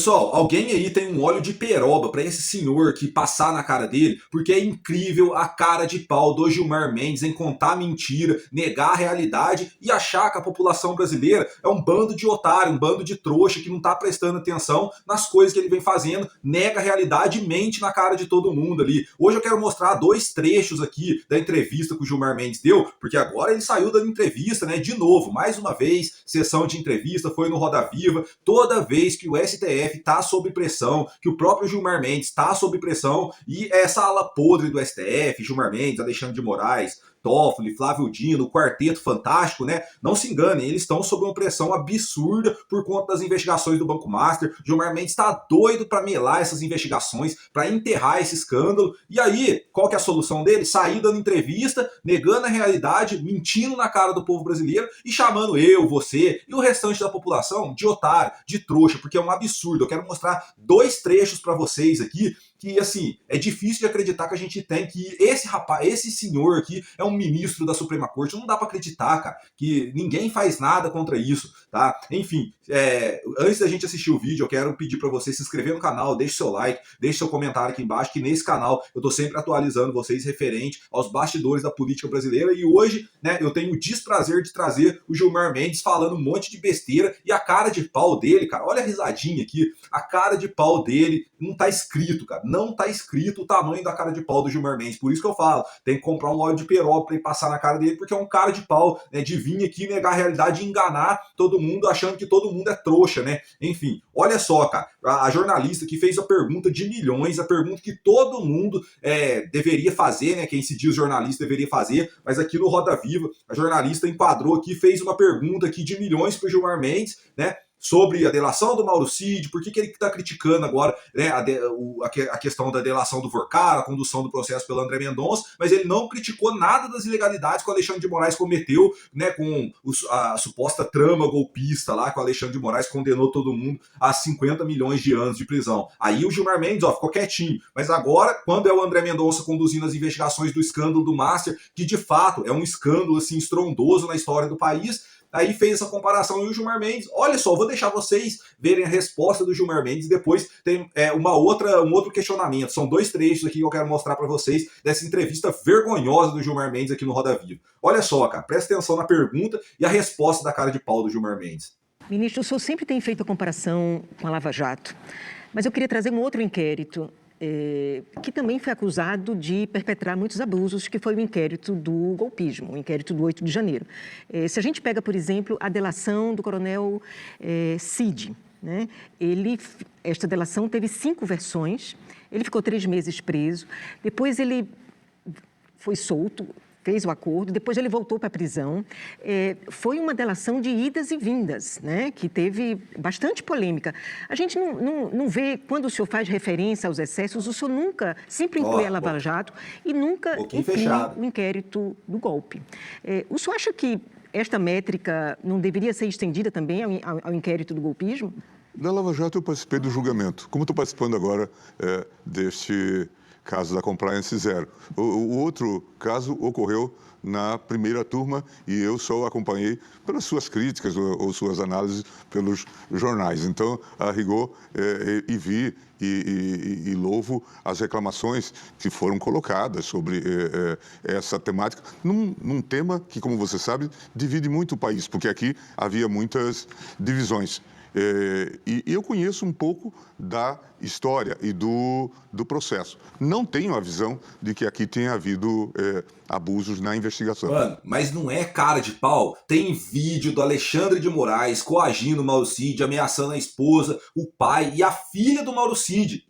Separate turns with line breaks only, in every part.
Pessoal, alguém aí tem um óleo de peroba para esse senhor que passar na cara dele, porque é incrível a cara de pau do Gilmar Mendes em contar mentira, negar a realidade e achar que a população brasileira é um bando de otário, um bando de trouxa que não tá prestando atenção nas coisas que ele vem fazendo, nega a realidade e mente na cara de todo mundo ali. Hoje eu quero mostrar dois trechos aqui da entrevista que o Gilmar Mendes deu, porque agora ele saiu dando entrevista, né? De novo, mais uma vez, sessão de entrevista, foi no Roda Viva, toda vez que o STF está sob pressão, que o próprio Gilmar Mendes está sob pressão, e essa ala podre do STF, Gilmar Mendes, Alexandre de Moraes, Toffoli, Flávio Dino, o Quarteto Fantástico, né? Não se enganem, eles estão sob uma pressão absurda por conta das investigações do Banco Master. Gilmar Mendes está doido para melar essas investigações, para enterrar esse escândalo. E aí, qual que é a solução dele? Sair dando entrevista, negando a realidade, mentindo na cara do povo brasileiro e chamando eu, você e o restante da população de otário, de trouxa, porque é um absurdo. Eu quero mostrar dois trechos para vocês aqui que, assim, é difícil de acreditar que a gente tem que esse rapaz, esse senhor aqui é um ministro da Suprema Corte. Não dá para acreditar, cara, que ninguém faz nada contra isso, tá? Enfim, antes da gente assistir o vídeo, eu quero pedir para você se inscrever no canal, deixe seu like, deixe seu comentário aqui embaixo, que nesse canal eu tô sempre atualizando vocês referente aos bastidores da política brasileira. E hoje, né, eu tenho o desprazer de trazer o Gilmar Mendes falando um monte de besteira e a cara de pau dele, cara, olha a risadinha aqui, a cara de pau dele não tá escrito, cara, não tá escrito o tamanho da cara de pau do Gilmar Mendes. Por isso que eu falo, tem que comprar um óleo de peroba pra ir passar na cara dele, porque é um cara de pau, né, de vir aqui negar a realidade e enganar todo mundo, achando que todo mundo é trouxa, né? Enfim, olha só, cara, a jornalista que fez a pergunta de milhões, a pergunta que todo mundo deveria fazer, né? Quem se diz jornalista deveria fazer, mas aqui no Roda Viva, a jornalista enquadrou aqui, fez uma pergunta aqui de milhões pro Gilmar Mendes, né? Sobre a delação do Mauro Cid, por que ele está criticando agora, né, a questão da delação do Vorcar, a condução do processo pelo André Mendonça, mas ele não criticou nada das ilegalidades que o Alexandre de Moraes cometeu, né, com a suposta trama golpista lá, que o Alexandre de Moraes condenou todo mundo a 50 milhões de anos de prisão. Aí o Gilmar Mendes, ficou quietinho. Mas agora, quando é o André Mendonça conduzindo as investigações do escândalo do Master, que de fato é um escândalo assim, estrondoso na história do país, aí fez essa comparação e o Gilmar Mendes, olha só, vou deixar vocês verem a resposta do Gilmar Mendes, depois tem um outro questionamento, são dois trechos aqui que eu quero mostrar para vocês dessa entrevista vergonhosa do Gilmar Mendes aqui no Roda Viva. Olha só, cara, presta atenção na pergunta e a resposta da cara de pau do Gilmar Mendes.
Ministro, o senhor sempre tem feito a comparação com a Lava Jato, mas eu queria trazer um outro inquérito que também foi acusado de perpetrar muitos abusos, que foi o inquérito do golpismo, o inquérito do 8 de janeiro. Se a gente pega, por exemplo, a delação do coronel Cid, né? Esta delação teve 5 versões, ele ficou 3 meses preso, depois ele foi solto, fez o acordo, depois ele voltou para a prisão. Foi uma delação de idas e vindas, né, que teve bastante polêmica. A gente não vê, quando o senhor faz referência aos excessos, o senhor nunca, sempre inclui a Lava Jato e nunca inclui o inquérito do golpe. O senhor acha que esta métrica não deveria ser estendida também ao inquérito do golpismo?
Na Lava Jato eu participei do julgamento, como estou participando agora deste caso da Compliance Zero. O outro caso ocorreu na primeira turma e eu só acompanhei pelas suas críticas ou suas análises pelos jornais. Então, a rigor, vi e louvo as reclamações que foram colocadas sobre essa temática, num tema que, como você sabe, divide muito o país, porque aqui havia muitas divisões. E eu conheço um pouco da história e do processo. Não tenho a visão de que aqui tenha havido abusos na investigação.
Mano, mas não é cara de pau? Tem vídeo do Alexandre de Moraes coagindo o Mauro Cid, ameaçando a esposa, o pai e a filha do Mauro Cid.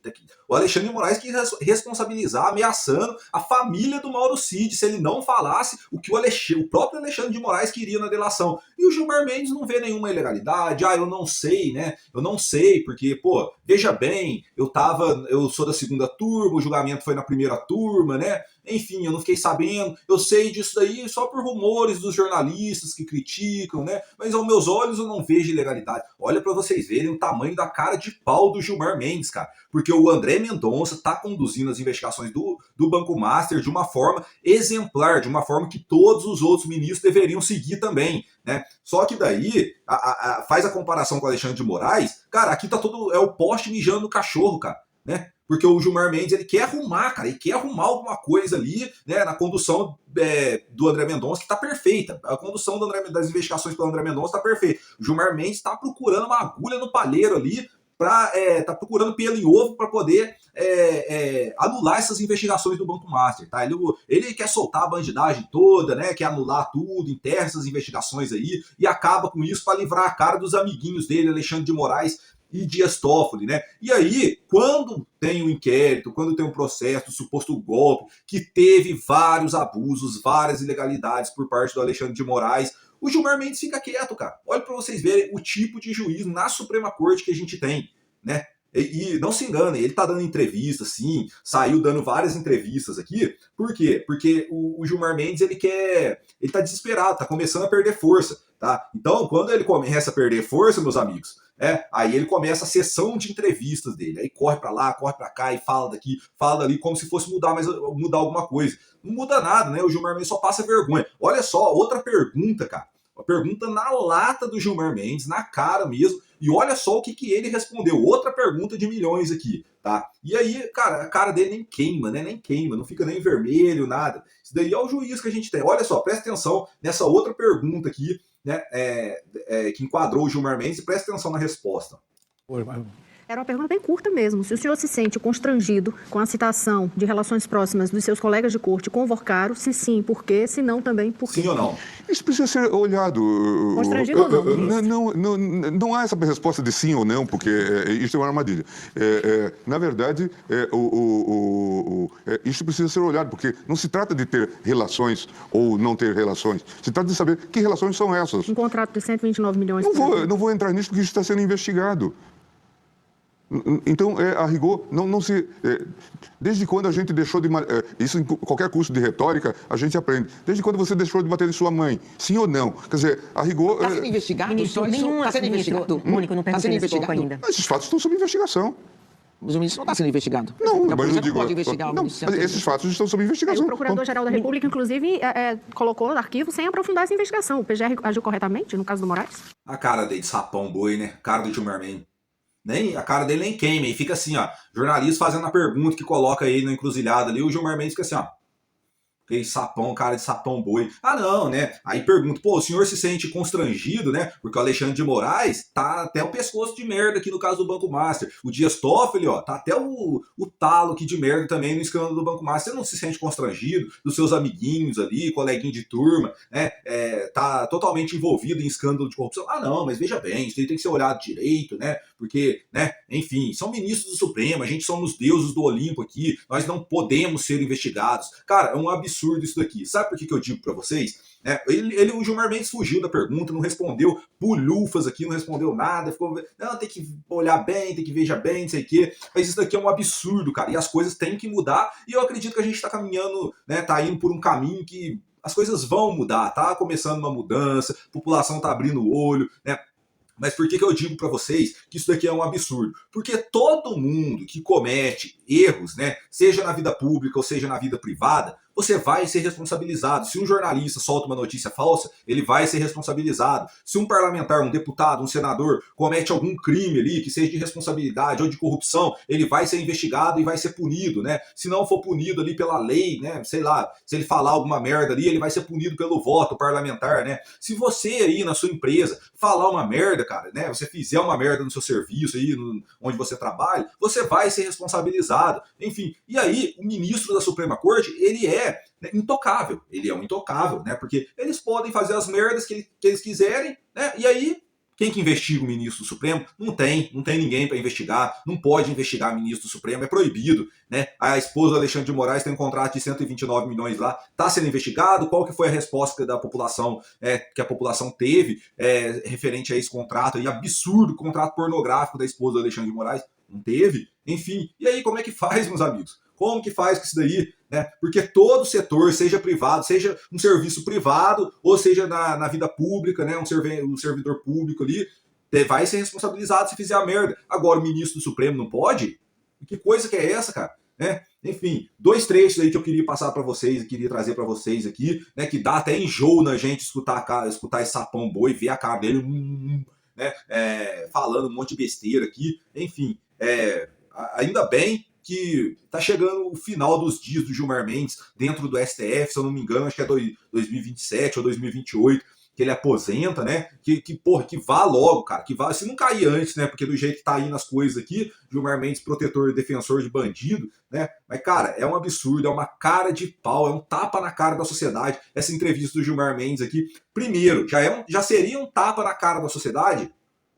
O Alexandre de Moraes quis responsabilizar, ameaçando a família do Mauro Cid, se ele não falasse o que o próprio Alexandre de Moraes queria na delação. E o Gilmar Mendes não vê nenhuma ilegalidade. Eu não sei, né? Eu não sei, porque, pô, veja bem, eu sou da segunda turma, o julgamento foi na primeira turma, né? Enfim, eu não fiquei sabendo, eu sei disso daí só por rumores dos jornalistas que criticam, né? Mas aos meus olhos eu não vejo ilegalidade. Olha para vocês verem o tamanho da cara de pau do Gilmar Mendes, cara. Porque o André Mendonça está conduzindo as investigações do Banco Master de uma forma exemplar, de uma forma que todos os outros ministros deveriam seguir também, né? né? Só que daí faz a comparação com o Alexandre de Moraes, cara, aqui tá todo, é o poste mijando no cachorro, cara, né? Porque o Gilmar Mendes, ele quer arrumar, cara, ele quer arrumar alguma coisa ali, né, na condução do André Mendonça, que tá perfeita. A condução das investigações pelo André Mendonça tá perfeita. O Gilmar Mendes tá procurando uma agulha no palheiro ali, tá procurando pelo em ovo para poder anular essas investigações do Banco Master, tá? Ele quer soltar a bandidagem toda, né? Quer anular tudo, enterra essas investigações aí e acaba com isso para livrar a cara dos amiguinhos dele, Alexandre de Moraes e Dias Toffoli, né? E aí, quando tem um inquérito, quando tem um processo do suposto golpe, que teve vários abusos, várias ilegalidades por parte do Alexandre de Moraes, o Gilmar Mendes fica quieto, cara. Olha para vocês verem o tipo de juiz na Suprema Corte que a gente tem, né? E não se enganem, ele tá dando entrevista, sim, saiu dando várias entrevistas aqui. Por quê? Porque o Gilmar Mendes, ele tá desesperado, tá começando a perder força, tá? Então, quando ele começa a perder força, meus amigos, aí ele começa a sessão de entrevistas dele, aí corre para lá, corre para cá e fala daqui, fala dali, como se fosse mudar alguma coisa. Não muda nada, né? O Gilmar Mendes só passa vergonha. Olha só, outra pergunta, cara. Uma pergunta na lata do Gilmar Mendes, na cara mesmo. E olha só o que ele respondeu. Outra pergunta de milhões aqui, tá? E aí, cara, a cara dele nem queima, né? Nem queima, não fica nem vermelho, nada. Isso daí é o juiz que a gente tem. Olha só, presta atenção nessa outra pergunta aqui, né? Que enquadrou o Gilmar Mendes, e presta atenção na resposta.
Era uma pergunta bem curta mesmo. Se o senhor se sente constrangido com a citação de relações próximas dos seus colegas de corte com o Worcaro, se sim, por quê? Se não, também por quê?
Sim ou não?
Isso precisa ser olhado.
Constrangido ou não?
Não há essa resposta de sim ou não, porque isso é uma armadilha. Na verdade, isso precisa ser olhado, porque não se trata de ter relações ou não ter relações. Se trata de saber que relações são essas.
Um contrato de 129 milhões.
Não vou entrar nisso porque isso está sendo investigado. Então, a rigor, não se... desde quando a gente deixou de... isso em qualquer curso de retórica, a gente aprende. Desde quando você deixou de bater em sua mãe? Sim ou não? Quer dizer, a rigor...
Está sendo investigado?
Ministro, nenhum
Está sendo investigado?
Mônica, não
Está sendo
perguntei esse pouco
investigado?
ainda.
Esses fatos estão sob investigação.
Mas o ministro não está sendo investigado.
Não,
então,
mas eu digo...
pode investigar o
não,
ministro.
mas esses fatos estão sob investigação.
O Procurador-Geral da República, inclusive, colocou no arquivo sem aprofundar essa investigação. O PGR agiu corretamente no caso do Moraes?
A cara dele de sapão boi, né? Cara do Gilmar Mendes. A cara dele nem queima, e fica assim, ó, jornalista fazendo a pergunta que coloca ele na encruzilhada ali, o Gilmar Mendes fica assim, ó, aquele sapão, cara de sapão boi. Ah, não, né? Aí pergunta, pô, o senhor se sente constrangido, né? Porque o Alexandre de Moraes tá até o pescoço de merda aqui no caso do Banco Master. O Dias Toffoli, ó, tá até o talo aqui de merda também no escândalo do Banco Master. Você não se sente constrangido dos seus amiguinhos ali, coleguinho de turma, né? Tá totalmente envolvido em escândalo de corrupção. Ah, não, mas veja bem, isso aí tem que ser olhado direito, né? Porque, né, enfim, são ministros do Supremo, a gente somos deuses do Olimpo aqui, nós não podemos ser investigados. Cara, é um absurdo isso daqui. Sabe por que eu digo pra vocês? O Gilmar Mendes fugiu da pergunta, não respondeu bulhufas aqui, não respondeu nada, ficou, não, tem que olhar bem, tem que veja bem, não sei o quê. Mas isso daqui é um absurdo, cara, e as coisas têm que mudar, e eu acredito que a gente tá caminhando, né, tá indo por um caminho que as coisas vão mudar, tá começando uma mudança, a população tá abrindo o olho, né? Mas por que eu digo para vocês que isso daqui é um absurdo? Porque todo mundo que comete erros, né, seja na vida pública ou seja na vida privada, você vai ser responsabilizado. Se um jornalista solta uma notícia falsa, ele vai ser responsabilizado. Se um parlamentar, um deputado, um senador comete algum crime ali, que seja de responsabilidade ou de corrupção, ele vai ser investigado e vai ser punido, né? Se não for punido ali pela lei, né, sei lá, se ele falar alguma merda ali, ele vai ser punido pelo voto parlamentar, né? Se você aí na sua empresa falar uma merda, cara, né, você fizer uma merda no seu serviço aí, onde você trabalha, você vai ser responsabilizado. Enfim, e aí o ministro da Suprema Corte, ele é intocável, ele é um intocável, né? Porque eles podem fazer as merdas que eles quiserem, né? E aí, quem que investiga o ministro do Supremo? Não tem ninguém para investigar, não pode investigar o ministro do Supremo, é proibido, né? A esposa do Alexandre de Moraes tem um contrato de 129 milhões lá, está sendo investigado, qual que foi a resposta da população, que a população teve referente a esse contrato, e absurdo, contrato pornográfico da esposa do Alexandre de Moraes? Não teve? Enfim, e aí como é que faz, meus amigos? Como que faz com isso daí? Né? Porque todo setor, seja privado, seja um serviço privado, ou seja na vida pública, né? um servidor público ali, vai ser responsabilizado se fizer a merda. Agora, o ministro do Supremo não pode? Que coisa que é essa, cara? né? Enfim, dois trechos aí que eu queria passar para vocês, queria trazer para vocês aqui, né? Que dá até enjoo na gente escutar esse sapão boi, ver a cara dele, né? Falando um monte de besteira aqui. Enfim, ainda bem que tá chegando o final dos dias do Gilmar Mendes dentro do STF, se eu não me engano, acho que é 2027 ou 2028, que ele aposenta, né? Porra, que vá logo, cara, que vá, se não cair antes, né? Porque do jeito que tá indo as coisas aqui, Gilmar Mendes, protetor e defensor de bandido, né? Mas, cara, é um absurdo, é uma cara de pau, é um tapa na cara da sociedade, essa entrevista do Gilmar Mendes aqui. Primeiro, já seria um tapa na cara da sociedade,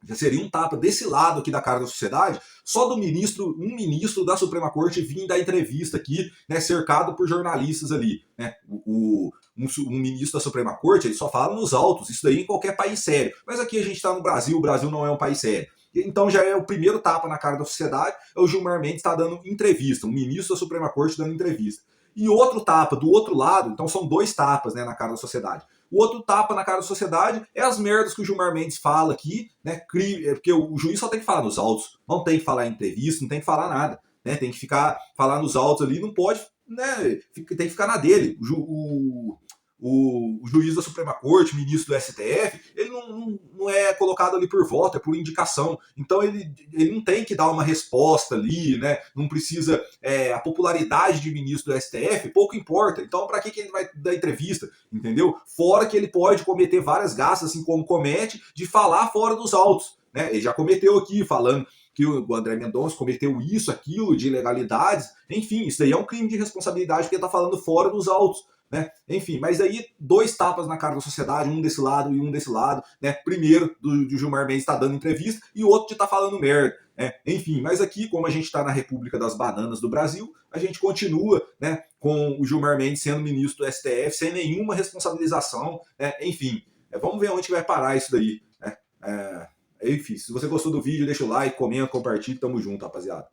já seria um tapa desse lado aqui da cara da sociedade, só do um ministro da Suprema Corte vir dar entrevista aqui, né, cercado por jornalistas ali, né? Um ministro da Suprema Corte, ele só fala nos autos, isso daí em qualquer país sério. Mas aqui a gente está no Brasil, o Brasil não é um país sério. Então já é o primeiro tapa na cara da sociedade, é o Gilmar Mendes está dando entrevista, um ministro da Suprema Corte dando entrevista. E outro tapa do outro lado, então são dois tapas, né, na cara da sociedade. O outro tapa na cara da sociedade é as merdas que o Gilmar Mendes fala aqui, né? Porque o juiz só tem que falar nos autos, não tem que falar em entrevista, não tem que falar nada, né? Tem que falar nos autos ali, não pode, né? Tem que ficar na dele. O juiz da Suprema Corte, o ministro do STF, ele não é colocado ali por voto, é por indicação. Então ele não tem que dar uma resposta ali, né? Não precisa. A popularidade de ministro do STF pouco importa. Então, para que ele vai dar entrevista? Entendeu? Fora que ele pode cometer várias gafes, assim como comete, de falar fora dos autos. Né? Ele já cometeu aqui, falando que o André Mendonça cometeu isso, aquilo, de ilegalidades. Enfim, isso aí é um crime de responsabilidade porque ele está falando fora dos autos. Né? Enfim, mas aí dois tapas na cara da sociedade, um desse lado e um desse lado, né? Primeiro do Gilmar Mendes está dando entrevista e o outro de tá falando merda, né? Enfim, mas aqui, como a gente está na República das Bananas do Brasil, a gente continua, né, com o Gilmar Mendes sendo ministro do STF sem nenhuma responsabilização, né? Enfim, vamos ver onde vai parar isso daí, né? Enfim, se você gostou do vídeo, deixa o like, comenta, compartilha, tamo junto, rapaziada.